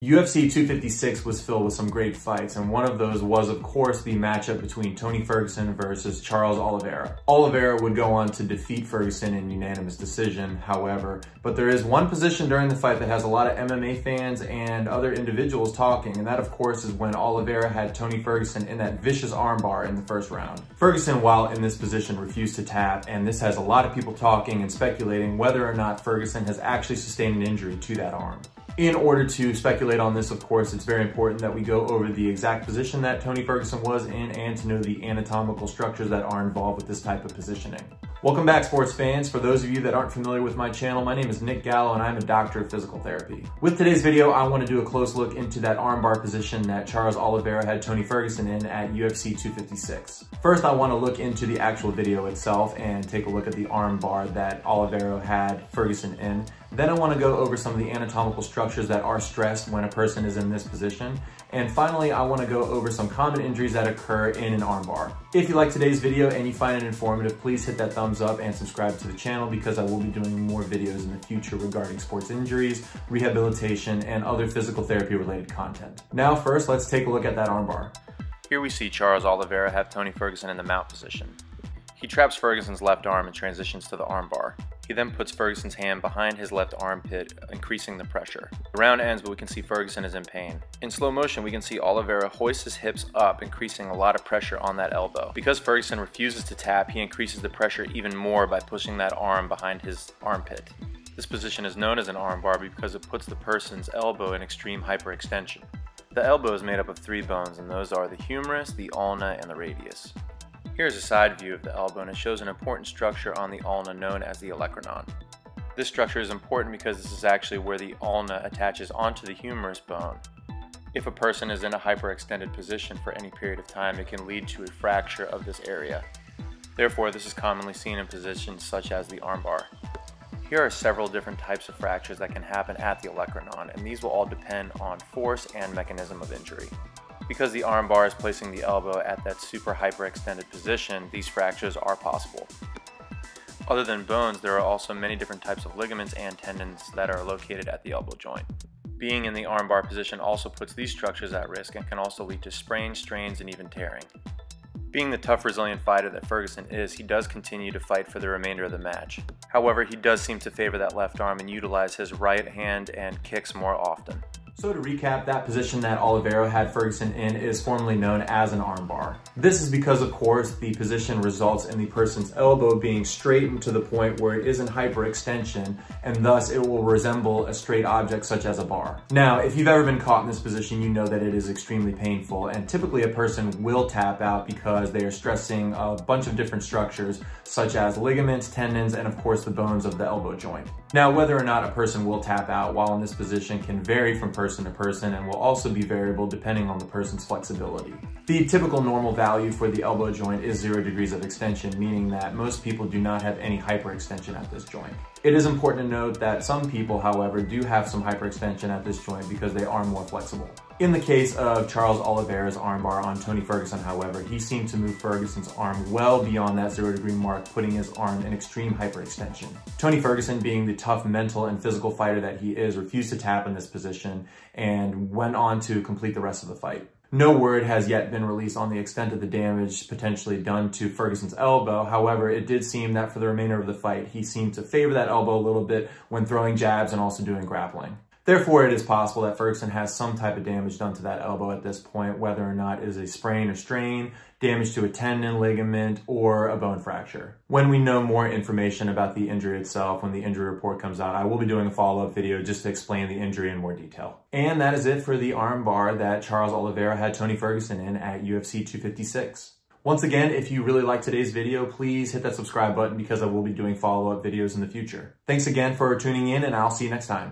UFC 256 was filled with some great fights, and one of those was, of course, the matchup between Tony Ferguson versus Charles Oliveira. Oliveira would go on to defeat Ferguson in unanimous decision, however, but there is one position during the fight that has a lot of MMA fans and other individuals talking, and that, of course, is when Oliveira had Tony Ferguson in that vicious armbar in the first round. Ferguson, while in this position, refused to tap, and this has a lot of people talking and speculating whether or not Ferguson has actually sustained an injury to that arm. In order to speculate on this, of course, it's very important that we go over the exact position that Tony Ferguson was in and to know the anatomical structures that are involved with this type of positioning. Welcome back, sports fans. For those of you that aren't familiar with my channel, my name is Nick Gallo and I'm a doctor of physical therapy. With today's video, I want to do a close look into that armbar position that Charles Oliveira had Tony Ferguson in at UFC 256. First, I want to look into the actual video itself and take a look at the armbar that Oliveira had Ferguson in. Then I want to go over some of the anatomical structures that are stressed when a person is in this position. And finally, I want to go over some common injuries that occur in an armbar. If you like today's video and you find it informative, please hit that thumbs up and subscribe to the channel because I will be doing more videos in the future regarding sports injuries, rehabilitation, and other physical therapy related content. Now first, let's take a look at that armbar. Here we see Charles Oliveira have Tony Ferguson in the mount position. He traps Ferguson's left arm and transitions to the armbar. He then puts Ferguson's hand behind his left armpit, increasing the pressure. The round ends, but we can see Ferguson is in pain. In slow motion, we can see Oliveira hoist his hips up, increasing a lot of pressure on that elbow. Because Ferguson refuses to tap, he increases the pressure even more by pushing that arm behind his armpit. This position is known as an armbar because it puts the person's elbow in extreme hyperextension. The elbow is made up of 3 bones, and those are the humerus, the ulna, and the radius. Here's a side view of the elbow, and it shows an important structure on the ulna known as the olecranon. This structure is important because this is actually where the ulna attaches onto the humerus bone. If a person is in a hyperextended position for any period of time, it can lead to a fracture of this area. Therefore, this is commonly seen in positions such as the armbar. Here are several different types of fractures that can happen at the olecranon, and these will all depend on force and mechanism of injury. Because the armbar is placing the elbow at that super hyperextended position, these fractures are possible. Other than bones, there are also many different types of ligaments and tendons that are located at the elbow joint. Being in the armbar position also puts these structures at risk and can also lead to sprains, strains, and even tearing. Being the tough, resilient fighter that Ferguson is, he does continue to fight for the remainder of the match. However, he does seem to favor that left arm and utilize his right hand and kicks more often. So to recap, that position that Oliveira had Ferguson in is formerly known as an armbar. This is because, of course, the position results in the person's elbow being straightened to the point where it is in hyperextension, and thus it will resemble a straight object such as a bar. Now, if you've ever been caught in this position, you know that it is extremely painful, and typically a person will tap out because they are stressing a bunch of different structures such as ligaments, tendons, and of course the bones of the elbow joint. Now, whether or not a person will tap out while in this position can vary from person to person and will also be variable depending on the person's flexibility. The typical normal value for the elbow joint is 0 degrees of extension, meaning that most people do not have any hyperextension at this joint. It is important to note that some people, however, do have some hyperextension at this joint because they are more flexible. In the case of Charles Oliveira's armbar on Tony Ferguson, however, he seemed to move Ferguson's arm well beyond that 0 degree mark, putting his arm in extreme hyperextension. Tony Ferguson, being the tough mental and physical fighter that he is, refused to tap in this position and went on to complete the rest of the fight. No word has yet been released on the extent of the damage potentially done to Ferguson's elbow. However, it did seem that for the remainder of the fight, he seemed to favor that elbow a little bit when throwing jabs and also doing grappling. Therefore, it is possible that Ferguson has some type of damage done to that elbow at this point, whether or not it is a sprain or strain, damage to a tendon, ligament, or a bone fracture. When we know more information about the injury itself, when the injury report comes out, I will be doing a follow-up video just to explain the injury in more detail. And that is it for the armbar that Charles Oliveira had Tony Ferguson in at UFC 256. Once again, if you really liked today's video, please hit that subscribe button because I will be doing follow-up videos in the future. Thanks again for tuning in, and I'll see you next time.